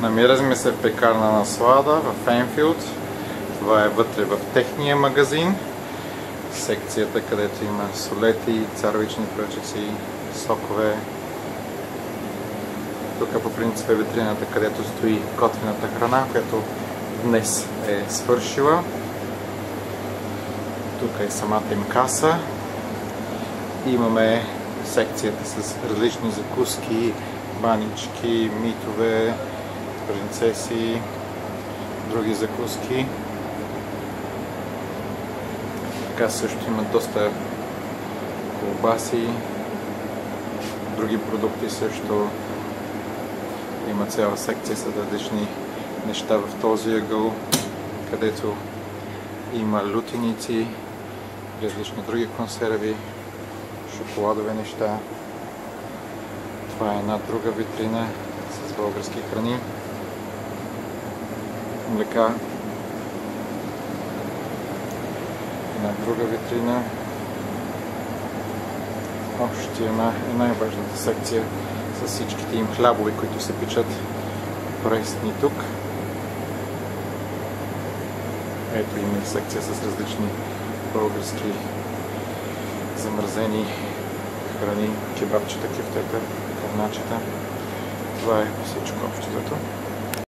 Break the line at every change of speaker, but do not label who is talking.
Намираме се в пекарна Наслада в Енфилд. Това е вътре в техния магазин. Секцията, където има солети, царевични пръчици, сокове. Тук по принцип е витрината, където стои готвената храна, която днес е свършила. Тук е самата им каса. Имаме секцията с различни закуски, банички, митове, принцеси, други закуски. Така също има доста колбаси, други продукти също. Има цяла секция с различни неща в този ъгъл, където има лютеници, различни други консерви, шоколадови неща. Това е една друга витрина с български храни, млека. Една друга витрина. Още една е най-важната секция с всичките им хлябове, които се печат пресни тук. Ето има и секция с различни български замразени храни, кебабчета, кефтета, карначета. Това е всичко общото.